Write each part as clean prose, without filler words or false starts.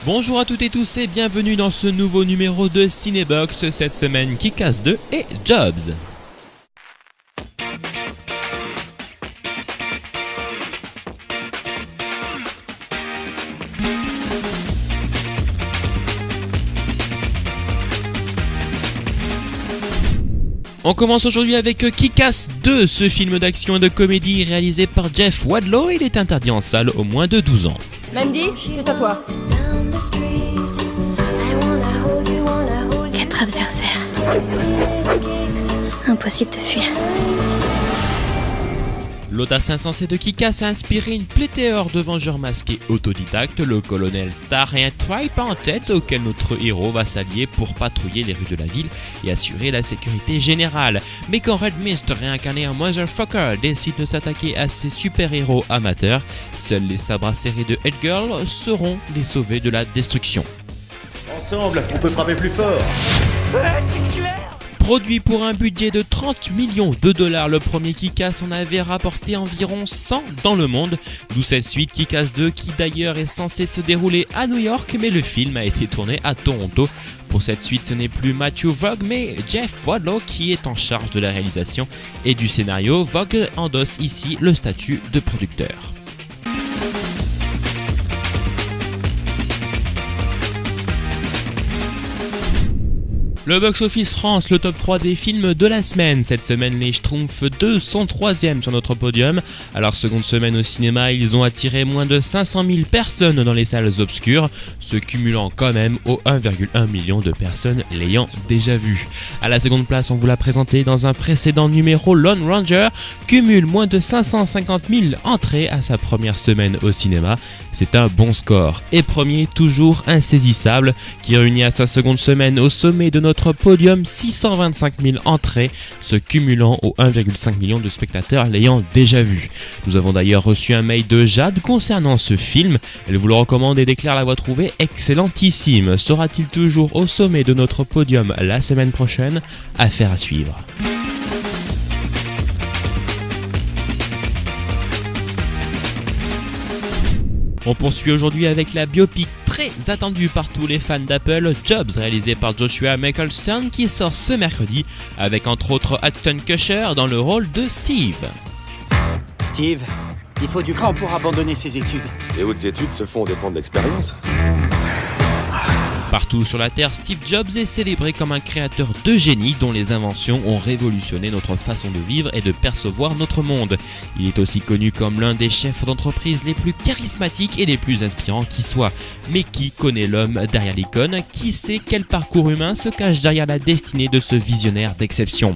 Bonjour à toutes et tous et bienvenue dans ce nouveau numéro de Cinébox, cette semaine Kick-Ass 2 et Jobs. On commence aujourd'hui avec Kick-Ass 2, ce film d'action et de comédie réalisé par Jeff Wadlow. Il est interdit en salle aux moins de 12 ans. Mandy, c'est à toi. 4 adversaires. Impossible de fuir. L'audace insensée de Kick-Ass a inspiré une pléthore de vengeurs masqués autodidactes, le colonel Starr et un tribe en tête auquel notre héros va s'allier pour patrouiller les rues de la ville et assurer la sécurité générale. Mais quand Red Mist, réincarné en Motherfucker, décide de s'attaquer à ces super-héros amateurs, seuls les sabres acérés de Hellgirl seront les sauvés de la destruction. Ensemble, on peut frapper plus fort. Produit pour un budget de 30 millions de dollars, le premier Kick-Ass en avait rapporté environ 100 dans le monde, d'où cette suite Kick-Ass 2 qui d'ailleurs est censée se dérouler à New York, mais le film a été tourné à Toronto. Pour cette suite, ce n'est plus Matthew Vaughn mais Jeff Wadlow qui est en charge de la réalisation et du scénario. Vaughn endosse ici le statut de producteur. Le Box Office France, le top 3 des films de la semaine. Cette semaine, les Schtroumpfs 2 sont 3e sur notre podium. À leur seconde semaine au cinéma, ils ont attiré moins de 500 000 personnes dans les salles obscures, se cumulant quand même aux 1,1 million de personnes l'ayant déjà vu. À la seconde place, on vous l'a présenté dans un précédent numéro, Lone Ranger cumule moins de 550 000 entrées à sa première semaine au cinéma. C'est un bon score. Et premier, toujours insaisissable, qui réunit à sa seconde semaine au sommet de notre podium 625 000 entrées, se cumulant aux 1,5 million de spectateurs l'ayant déjà vu. Nous avons d'ailleurs reçu un mail de Jade concernant ce film. Elle vous le recommande et déclare l'avoir trouvé excellentissime. Sera-t-il toujours au sommet de notre podium la semaine prochaine? Affaire à suivre. On poursuit aujourd'hui avec la biopic très attendue par tous les fans d'Apple, Jobs, réalisé par Joshua Michaelstone, qui sort ce mercredi avec entre autres Ashton Kutcher dans le rôle de Steve. Steve, il faut du cran pour abandonner ses études. Les hautes études se font au dépend de l'expérience. Partout sur la Terre, Steve Jobs est célébré comme un créateur de génie dont les inventions ont révolutionné notre façon de vivre et de percevoir notre monde. Il est aussi connu comme l'un des chefs d'entreprise les plus charismatiques et les plus inspirants qui soient. Mais qui connaît l'homme derrière l'icône? Qui sait quel parcours humain se cache derrière la destinée de ce visionnaire d'exception?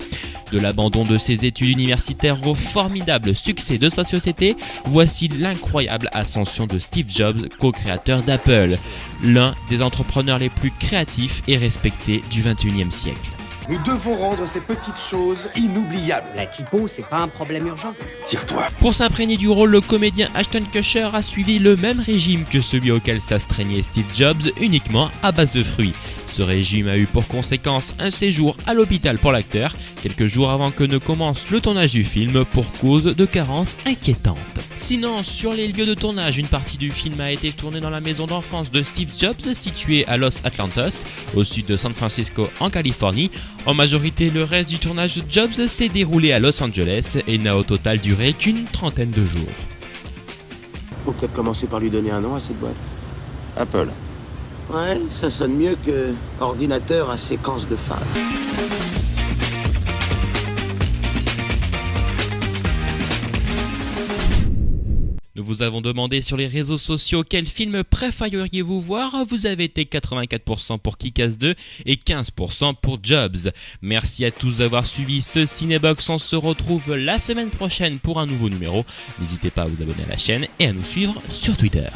De l'abandon de ses études universitaires au formidable succès de sa société, voici l'incroyable ascension de Steve Jobs, co-créateur d'Apple, l'un des entrepreneurs les plus créatifs et respectés du XXIe siècle. Nous devons rendre ces petites choses inoubliables. La typo, c'est pas un problème urgent. Tire-toi. Pour s'imprégner du rôle, le comédien Ashton Kutcher a suivi le même régime que celui auquel s'astreignait Steve Jobs, uniquement à base de fruits. Ce régime a eu pour conséquence un séjour à l'hôpital pour l'acteur, quelques jours avant que ne commence le tournage du film pour cause de carences inquiétantes. Sinon, sur les lieux de tournage, une partie du film a été tournée dans la maison d'enfance de Steve Jobs, située à Los Atlantis, au sud de San Francisco en Californie. En majorité, le reste du tournage de Jobs s'est déroulé à Los Angeles et n'a au total duré qu'une trentaine de jours. Faut peut-être commencer par lui donner un nom à cette boîte. Apple. Ouais, ça sonne mieux que ordinateur à séquence de phase. Nous vous avons demandé sur les réseaux sociaux quel film préféreriez-vous voir. Vous avez été 84% pour Kick-Ass 2 et 15% pour Jobs. Merci à tous d'avoir suivi ce Cinébox. On se retrouve la semaine prochaine pour un nouveau numéro. N'hésitez pas à vous abonner à la chaîne et à nous suivre sur Twitter.